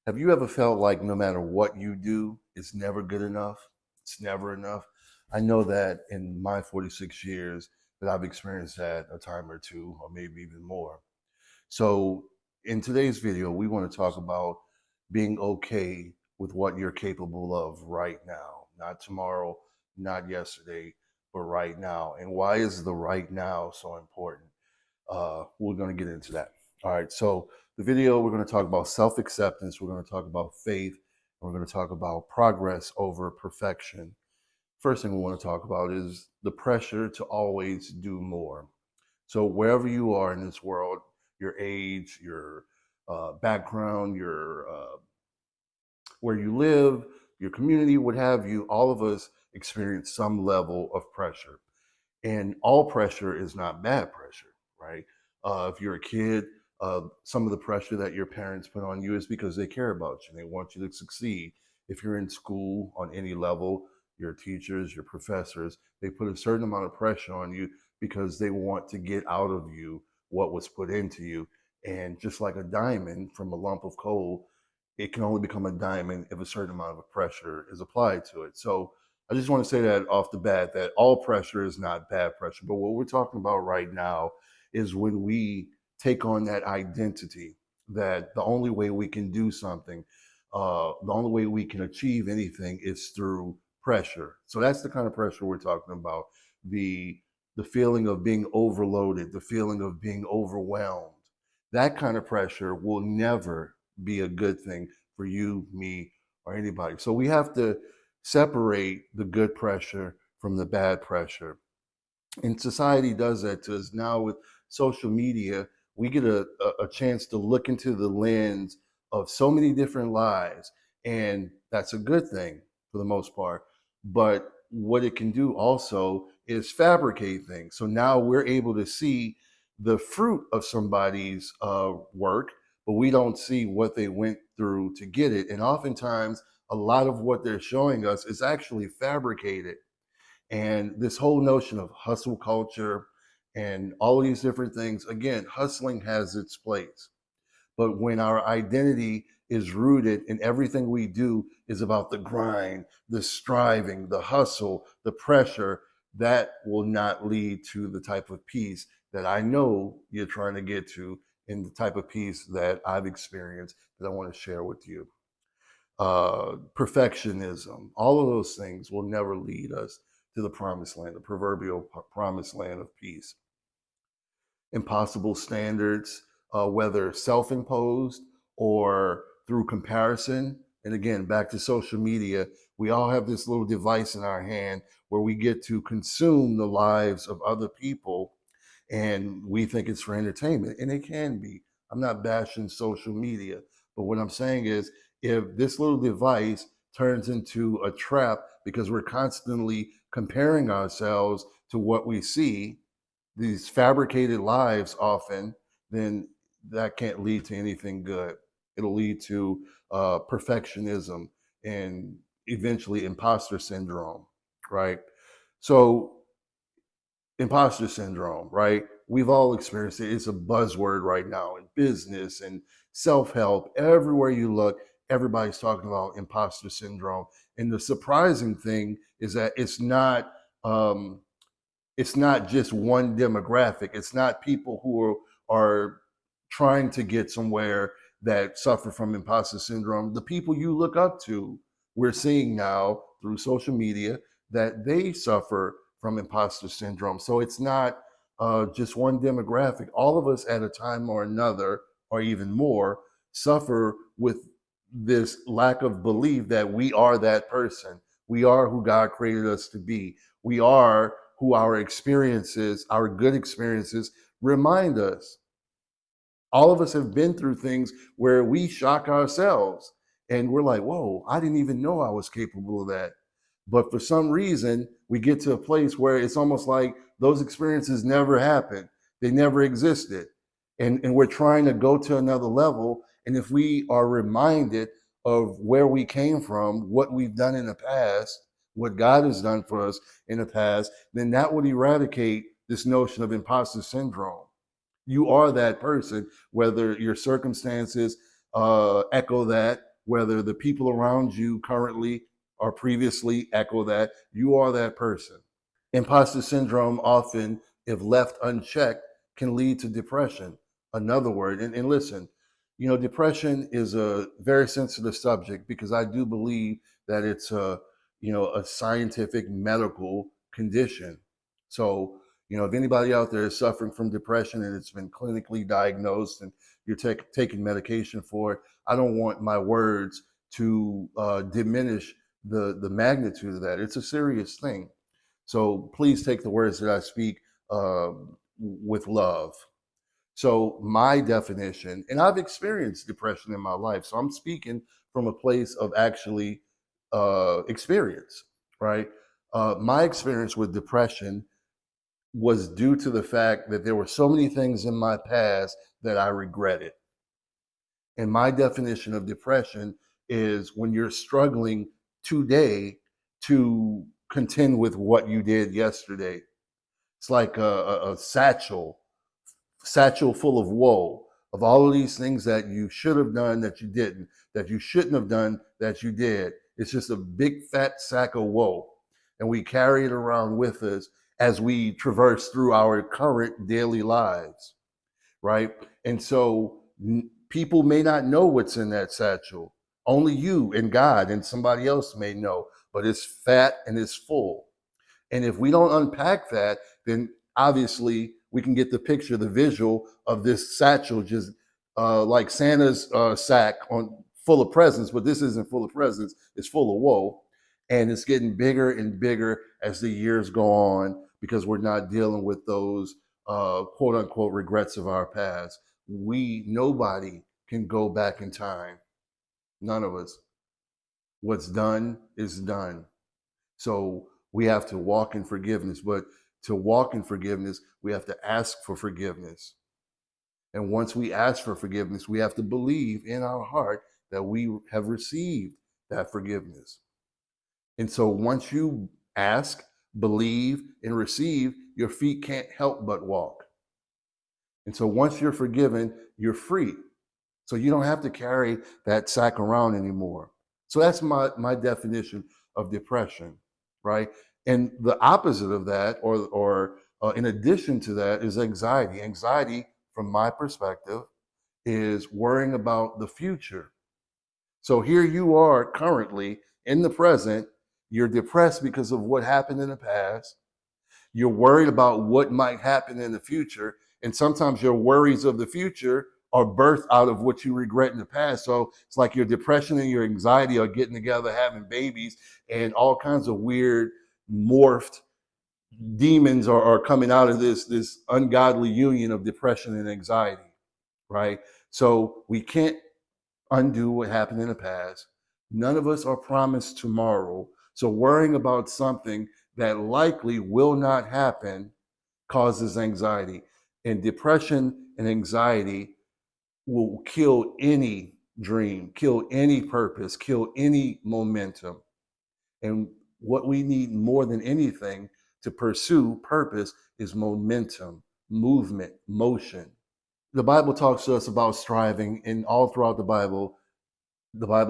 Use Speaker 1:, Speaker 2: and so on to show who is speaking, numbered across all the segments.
Speaker 1: Have you ever felt like no matter what you do, it's never good enough? It's never enough. I know that in my 46 years that I've experienced that a time or two, or maybe even more. So in today's video, we want to talk about being okay with what you're capable of right now, not tomorrow, not yesterday, but right now. And why is the right now so important? We're going to get into that. All right. So the video, we're going to talk about self-acceptance. We're going to talk about faith. And we're going to talk about progress over perfection. First thing we want to talk about is the pressure to always do more. So wherever you are in this world, your age, your background, your where you live, your community, what have you, all of us experience some level of pressure. And all pressure is not bad pressure, right? If you're a kid, some of the pressure that your parents put on you is because they care about you. They want you to succeed. If you're in school on any level, your teachers, your professors, they put a certain amount of pressure on you because they want to get out of you what was put into you. And just like a diamond from a lump of coal, it can only become a diamond if a certain amount of pressure is applied to it. So I just want to say that off the bat that all pressure is not bad pressure. But what we're talking about right now is when we take on that identity that the only way we can do something, the only way we can achieve anything is through pressure. So that's the kind of pressure we're talking about. The the feeling of being overloaded, the feeling of being overwhelmed. That kind of pressure will never be a good thing for you, me, or anybody. So we have to separate the good pressure from the bad pressure. And society does that to us now with social media. We get a chance to look into the lens of so many different lives, and that's a good thing for the most part. But what it can do also is fabricate things. So now we're able to see the fruit of somebody's work, but we don't see what they went through to get it. And oftentimes, a lot of what they're showing us is actually fabricated. And this whole notion of hustle culture and all of these different things, again, hustling has its place. But when our identity is rooted in everything we do is about the grind, the striving, the hustle, the pressure, that will not lead to the type of peace that I know you're trying to get to, and the type of peace that I've experienced that I want to share with you. Perfectionism, all of those things will never lead us to the promised land, the proverbial promised land of peace. Impossible standards, whether self imposed or through comparison. And again, back to social media, we all have this little device in our hand where we get to consume the lives of other people, and we think it's for entertainment, and it can be. I'm not bashing social media, but what I'm saying is if this little device turns into a trap because we're constantly comparing ourselves to what we see, these fabricated lives often, then that can't lead to anything good. It'll lead to perfectionism and eventually imposter syndrome, right? So imposter syndrome, right? We've all experienced it. It's a buzzword right now in business and self-help. Everywhere you look, everybody's talking about imposter syndrome. And the surprising thing is that it's not just one demographic. It's not people who are trying to get somewhere that suffer from imposter syndrome. The people you look up to, we're seeing now through social media that they suffer from imposter syndrome. So it's not just one demographic. All of us at a time or another, or even more, suffer with this lack of belief that we are that person. We are who God created us to be. We are who our experiences, our good experiences, remind us. All of us have been through things where we shock ourselves and we're like, whoa, I didn't even know I was capable of that. But for some reason, we get to a place where it's almost like those experiences never happened. They never existed. And we're trying to go to another level. And if we are reminded of where we came from, what we've done in the past, what God has done for us in the past, then that would eradicate this notion of imposter syndrome. You are that person, whether your circumstances echo that whether the people around you currently or previously echo that, you are that person. Imposter syndrome often, if left unchecked, can lead to depression. Another word, and listen, depression is a very sensitive subject because I do believe that it's a scientific medical condition. So, if anybody out there is suffering from depression and it's been clinically diagnosed and you're taking medication for it, I don't want my words to diminish the magnitude of that. It's a serious thing. So please take the words that I speak uh, with love. So my definition, and I've experienced depression in my life, so I'm speaking from a place of actually experience, right? My experience with depression was due to the fact that there were so many things in my past that I regretted. And my definition of depression is when you're struggling today to contend with what you did yesterday. It's like a satchel full of woe, of all of these things that you should have done that you didn't, that you shouldn't have done that you did. It's just a big fat sack of woe. And we carry it around with us as we traverse through our current daily lives, right? And so people may not know what's in that satchel. Only you and God and somebody else may know, but it's fat and it's full. And if we don't unpack that, then obviously we can get the picture, the visual of this satchel just like Santa's sack on full of presents, but this isn't full of presents, it's full of woe. And it's getting bigger and bigger as the years go on because we're not dealing with those quote unquote regrets of our past. Nobody can go back in time. None of us. What's done is done. So we have to walk in forgiveness. But to walk in forgiveness, we have to ask for forgiveness. And once we ask for forgiveness, we have to believe in our heart that we have received that forgiveness. And so once you ask, believe, and receive, your feet can't help but walk. And so once you're forgiven, you're free. So you don't have to carry that sack around anymore. So that's my definition of depression, right? And the opposite of that, or in addition to that, is anxiety. Anxiety, from my perspective, is worrying about the future. So here you are currently in the present. You're depressed because of what happened in the past. You're worried about what might happen in the future. And sometimes your worries of the future are birthed out of what you regret in the past. So it's like your depression and your anxiety are getting together, having babies, and all kinds of weird, morphed demons are coming out of this ungodly union of depression and anxiety, right? So we can't undo what happened in the past. None of us are promised tomorrow. So worrying about something that likely will not happen causes anxiety. And depression and anxiety will kill any dream, kill any purpose, kill any momentum. And what we need more than anything to pursue purpose is momentum, movement, motion. The Bible talks to us about striving, and all throughout the Bible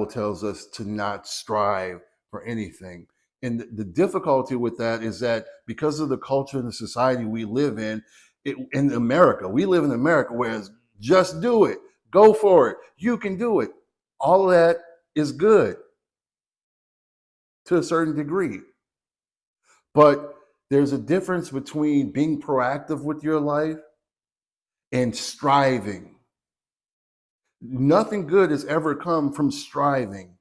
Speaker 1: tells us to not strive for anything. And the difficulty with that is that because of the culture and the society we live in America, we live in America where it's just do it, go for it, you can do it. All of that is good to a certain degree. But there's a difference between being proactive with your life and striving. Nothing good has ever come from striving.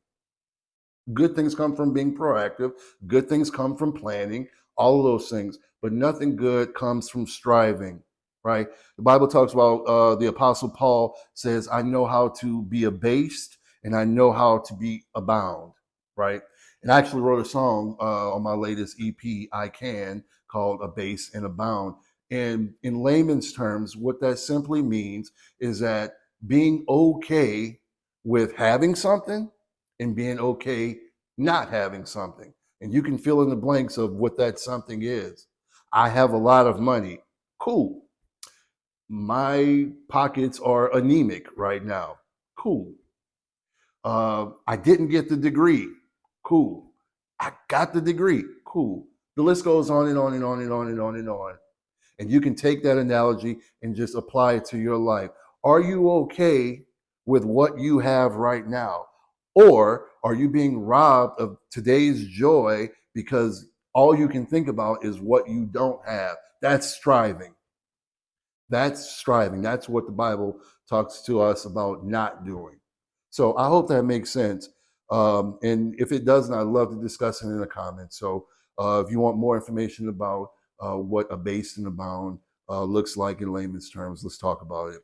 Speaker 1: Good things come from being proactive. Good things come from planning, all of those things. But nothing good comes from striving, right? The Bible talks about the Apostle Paul says, I know how to be abased and I know how to be abound, right? And I actually wrote a song on my latest EP, I Can, called Abase and Abound. And in layman's terms, what that simply means is that being okay with having something and being okay not having something. And you can fill in the blanks of what that something is. I have a lot of money. Cool. My pockets are anemic right now. Cool. I didn't get the degree. Cool. I got the degree. Cool. The list goes on and on and on and on and on and on. And you can take that analogy and just apply it to your life. Are you okay with what you have right now? Or are you being robbed of today's joy because all you can think about is what you don't have? That's striving. That's striving. That's what the Bible talks to us about not doing. So I hope that makes sense. And if it doesn't, I'd love to discuss it in the comments. So if you want more information about what abased and abound looks like in layman's terms, let's talk about it.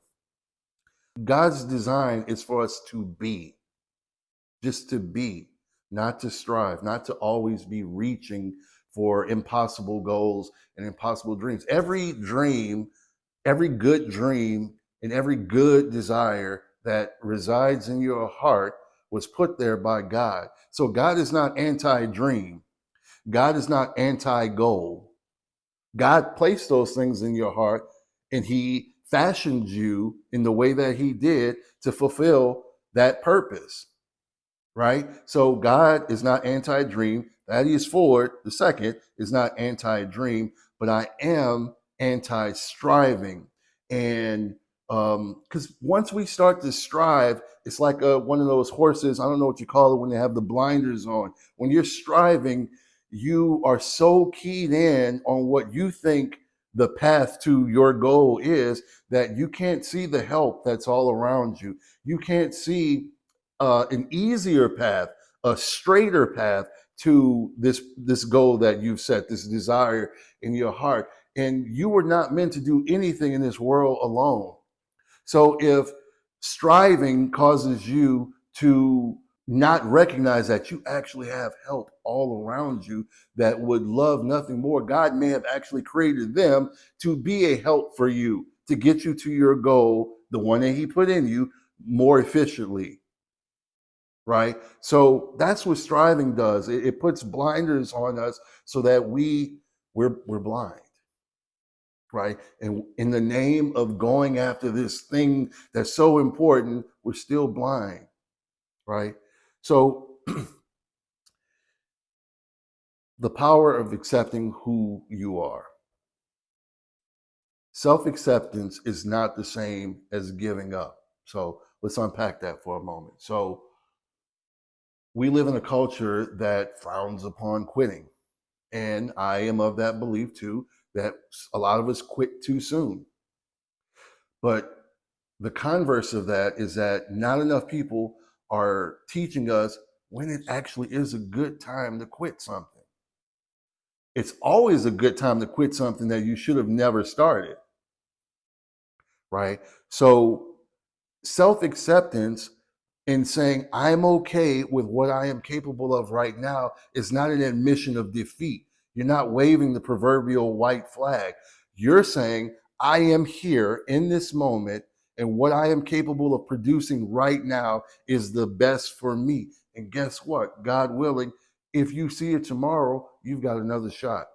Speaker 1: God's design is for us to be, just to be, not to strive, not to always be reaching for impossible goals and impossible dreams. Every dream, every good dream, and every good desire that resides in your heart was put there by God. So God is not anti-dream. God is not anti-goal. God placed those things in your heart, and he fashioned you in the way that he did to fulfill that purpose, right? So God is not anti-dream. Thaddeus Ford, the second, is not anti-dream, but I am anti-striving. And because once we start to strive, it's like one of those horses, I don't know what you call it when they have the blinders on. When you're striving, you are so keyed in on what you think the path to your goal is that you can't see the help that's all around you. You can't see an easier path, a straighter path to this goal that you've set, this desire in your heart. And you were not meant to do anything in this world alone. So if striving causes you to not recognize that you actually have help all around you that would love nothing more, God may have actually created them to be a help for you, to get you to your goal, the one that he put in you, more efficiently, right? So that's what striving does. It puts blinders on us so that we're blind, right? And in the name of going after this thing that's so important, we're still blind, right? So the power of accepting who you are. Self-acceptance is not the same as giving up. So let's unpack that for a moment. So we live in a culture that frowns upon quitting. And I am of that belief too, that a lot of us quit too soon. But the converse of that is that not enough people are teaching us when it actually is a good time to quit something. It's always a good time to quit something that you should have never started, right? So self-acceptance and saying, I'm okay with what I am capable of right now is not an admission of defeat. You're not waving the proverbial white flag. You're saying, I am here in this moment, and what I am capable of producing right now is the best for me. And guess what? God willing, if you see it tomorrow, you've got another shot.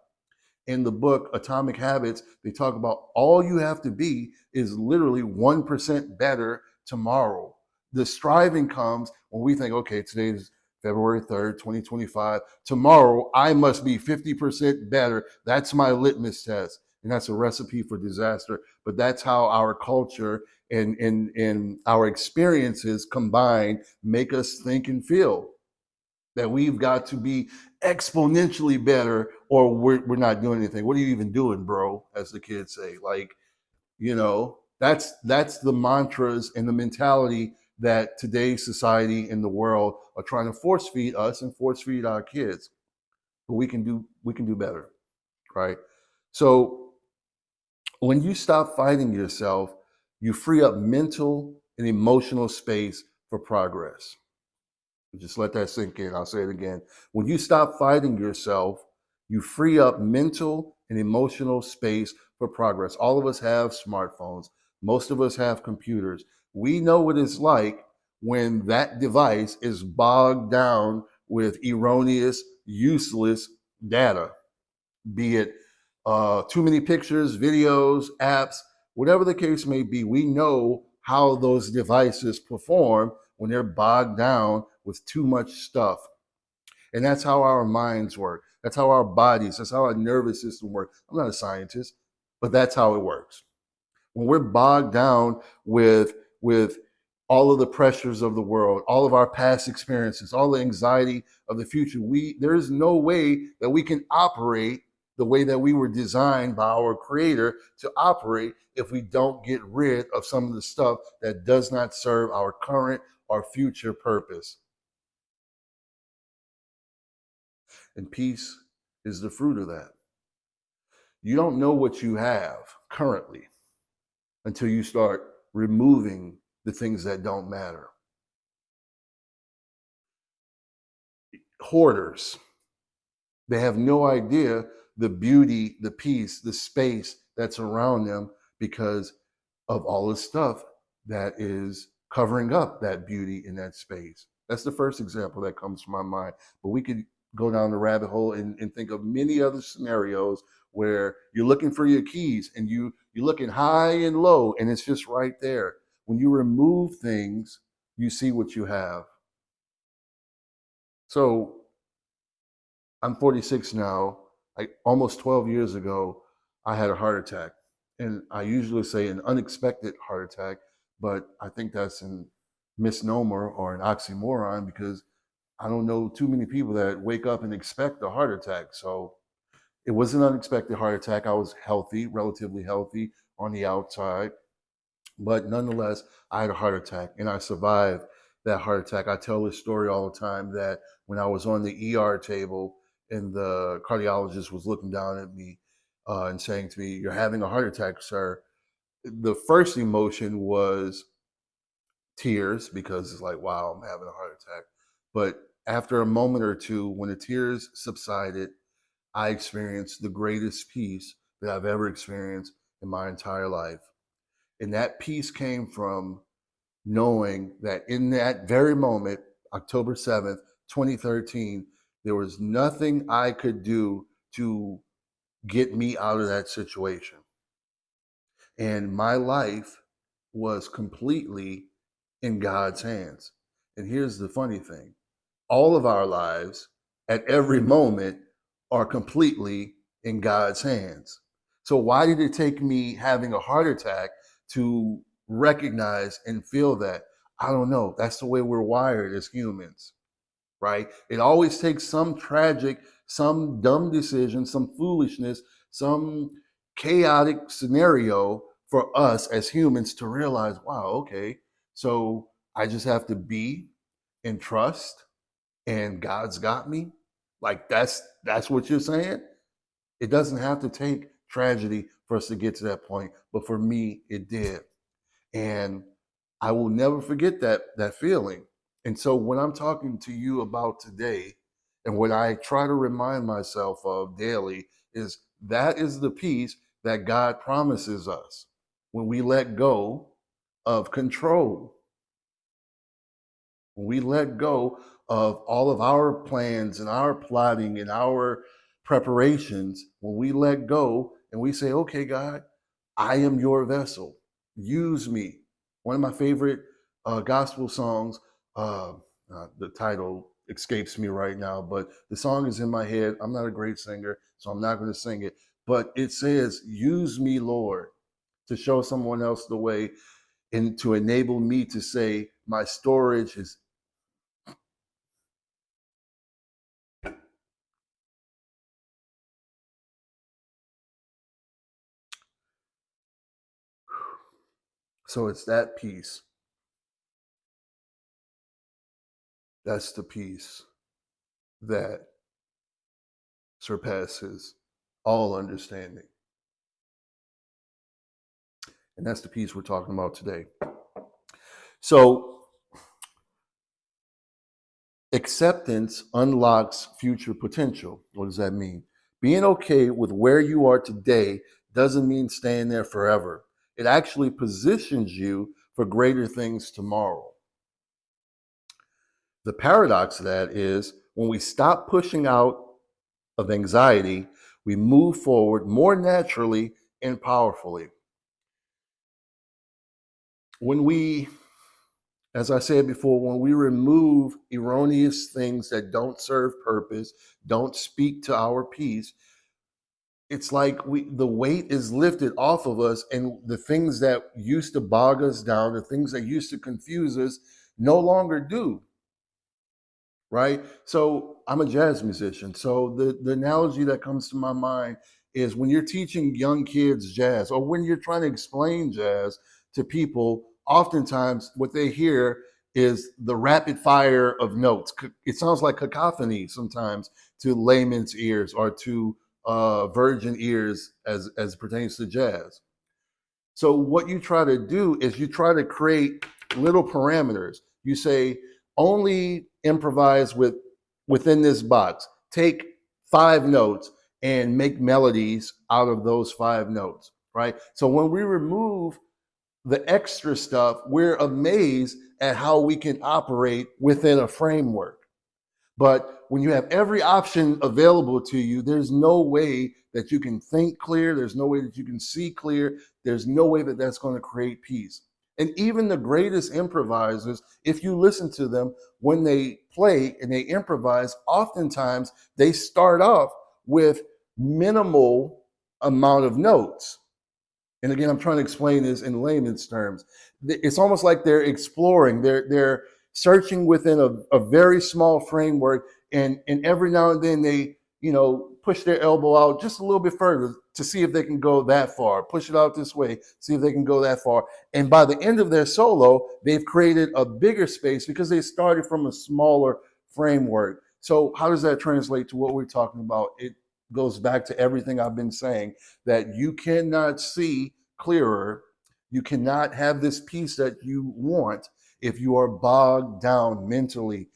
Speaker 1: In the book Atomic Habits, they talk about all you have to be is literally 1% better tomorrow. The striving comes when we think, okay, today is February 3rd, 2025. Tomorrow, I must be 50% better. That's my litmus test. And that's a recipe for disaster. But that's how our culture and our experiences combined make us think and feel that we've got to be exponentially better or we're not doing anything. What are you even doing, bro? As the kids say. Like, that's the mantras and the mentality that today's society and the world are trying to force feed us and force feed our kids. But we can do better, right? So when you stop fighting yourself, you free up mental and emotional space for progress. Just let that sink in. I'll say it again. When you stop fighting yourself, you free up mental and emotional space for progress. All of us have smartphones. Most of us have computers. We know what it's like when that device is bogged down with erroneous, useless data, be it too many pictures, videos, apps, whatever the case may be. We know how those devices perform when they're bogged down with too much stuff. And that's how our minds work. That's how our bodies, that's how our nervous system works. I'm not a scientist, but that's how it works. When we're bogged down with all of the pressures of the world, all of our past experiences, all the anxiety of the future, there is no way that we can operate the way that we were designed by our creator to operate if we don't get rid of some of the stuff that does not serve our current or future purpose. And peace is the fruit of that. You don't know what you have currently until you start removing the things that don't matter. Hoarders, they have no idea the beauty, the peace, the space that's around them because of all the stuff that is covering up that beauty in that space. That's the first example that comes to my mind. But we could go down the rabbit hole and think of many other scenarios where you're looking for your keys and you're looking high and low and it's just right there. When you remove things, you see what you have. So I'm 46 now. Almost 12 years ago, I had a heart attack. And I usually say an unexpected heart attack, but I think that's a misnomer or an oxymoron because I don't know too many people that wake up and expect a heart attack. So it was an unexpected heart attack. I was healthy, relatively healthy on the outside, but nonetheless, I had a heart attack and I survived that heart attack. I tell this story all the time that when I was on the ER table and the cardiologist was looking down at me and saying to me, "You're having a heart attack, sir." The first emotion was tears because it's like, wow, I'm having a heart attack. But after a moment or two, when the tears subsided, I experienced the greatest peace that I've ever experienced in my entire life. And that peace came from knowing that in that very moment, October 7th, 2013, there was nothing I could do to get me out of that situation. And my life was completely in God's hands. And here's the funny thing, all of our lives at every moment are completely in God's hands. So, why did it take me having a heart attack to recognize and feel that? I don't know. That's the way we're wired as humans, right? It always takes some tragic, some dumb decision, some foolishness, some chaotic scenario for us as humans to realize, wow, okay, so I just have to be and trust and God's got me. Like that's what you're saying? It doesn't have to take tragedy for us to get to that point, but for me it did. And I will never forget that feeling. And so when I'm talking to you about today and what I try to remind myself of daily is that is the peace that God promises us when we let go of control. When we let go of all of our plans and our plotting and our preparations, when we let go and we say, okay, God, I am your vessel. Use me. One of my favorite gospel songs, the title escapes me right now, but the song is in my head. I'm not a great singer, so I'm not going to sing it. But it says, use me, Lord, to show someone else the way and to enable me to say, my storage is. So it's that peace. That's the peace that surpasses all understanding. And that's the peace we're talking about today. So acceptance unlocks future potential. What does that mean? Being okay with where you are today doesn't mean staying there forever. It actually positions you for greater things tomorrow. The paradox of that is when we stop pushing out of anxiety, we move forward more naturally and powerfully. When we As I said before, when we remove erroneous things that don't serve purpose, don't speak to our peace, it's like the weight is lifted off of us, and the things that used to bog us down, the things that used to confuse us, no longer do. Right? So I'm a jazz musician. So the analogy that comes to my mind is when you're teaching young kids jazz, or when you're trying to explain jazz to people, oftentimes what they hear is the rapid fire of notes. It sounds like cacophony sometimes to layman's ears, or to virgin ears as it pertains to jazz. So what you try to do is you try to create little parameters. You say only improvise within this box. Take 5 notes and make melodies out of those 5 notes, right? So when we remove the extra stuff, we're amazed at how we can operate within a framework. But when you have every option available to you, there's no way that you can think clear. There's no way that you can see clear. There's no way that that's going to create peace. And even the greatest improvisers, if you listen to them, when they play and they improvise, oftentimes they start off with minimal amount of notes. And again, I'm trying to explain this in layman's terms. It's almost like they're exploring. They're searching within a very small framework, and every now and then they push their elbow out just a little bit further to see if they can go that far. Push it out this way, see if they can go that far. And by the end of their solo, they've created a bigger space because they started from a smaller framework. So how does that translate to what we're talking about? It goes back to everything I've been saying, that you cannot see clearer. You cannot have this peace that you want if you are bogged down mentally,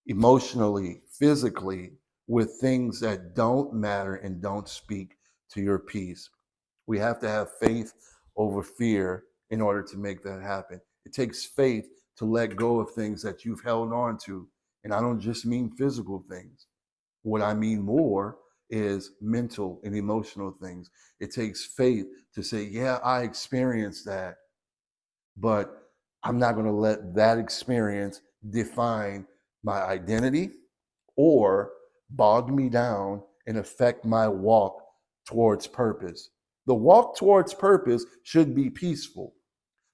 Speaker 1: emotionally, physically with things that don't matter and don't speak to your peace. We have to have faith over fear in order to make that happen. It takes faith to let go of things that you've held on to. And I don't just mean physical things. What I mean more is mental and emotional things. It takes faith to say, yeah, I experienced that, but I'm not going to let that experience define my identity or bog me down and affect my walk towards purpose. The walk towards purpose should be peaceful.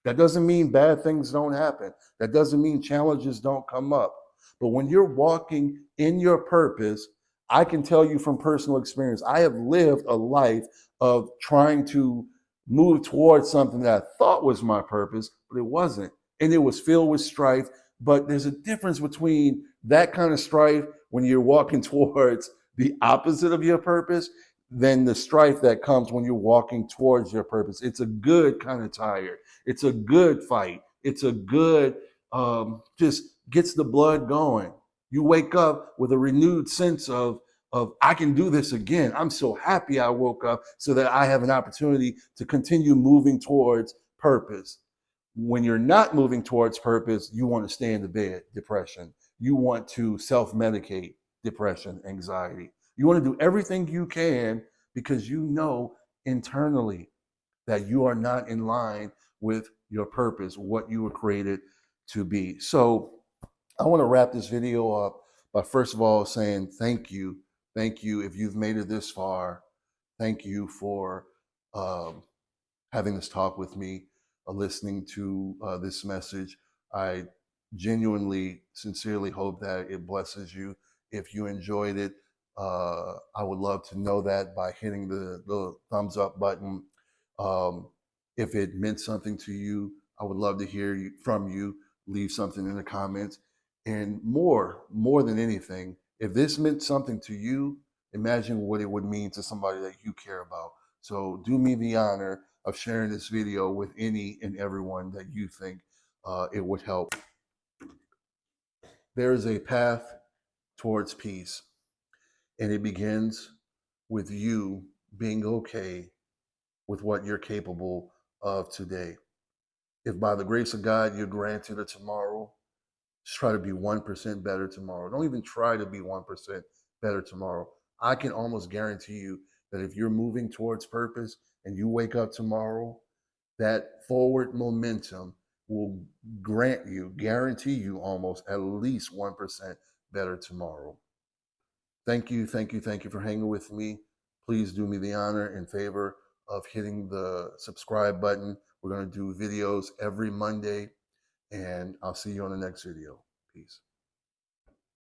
Speaker 1: That doesn't mean bad things don't happen. That doesn't mean challenges don't come up. But when you're walking in your purpose, I can tell you from personal experience, I have lived a life of trying to move towards something that I thought was my purpose, but it wasn't. And it was filled with strife. But there's a difference between that kind of strife when you're walking towards the opposite of your purpose than the strife that comes when you're walking towards your purpose. It's a good kind of tired. It's a good fight. It's a good, just gets the blood going. You wake up with a renewed sense of I can do this again. I'm so happy I woke up so that I have an opportunity to continue moving towards purpose. When you're not moving towards purpose, you want to stay in the bed, depression. You want to self-medicate, depression, anxiety. You want to do everything you can because you know internally that you are not in line with your purpose, what you were created to be. So I want to wrap this video up by first of all saying thank you. Thank you if you've made it this far. Thank you for having this talk with me, listening to this message. I genuinely, sincerely hope that it blesses you. If you enjoyed it, I would love to know that by hitting the thumbs up button. If it meant something to you, I would love to hear from you. Leave something in the comments. And more than anything, if this meant something to you, imagine what it would mean to somebody that you care about. So do me the honor of sharing this video with any and everyone that you think it would help. There is a path towards peace, and it begins with you being okay with what you're capable of today. If by the grace of God you're granted a tomorrow, just try to be 1% better tomorrow. Don't even try to be 1% better tomorrow. I can almost guarantee you that if you're moving towards purpose and you wake up tomorrow, that forward momentum will guarantee you almost at least 1% better tomorrow. Thank you, thank you, thank you for hanging with me. Please do me the honor and favor of hitting the subscribe button. We're going to do videos every Monday, and I'll see you on the next video. Peace.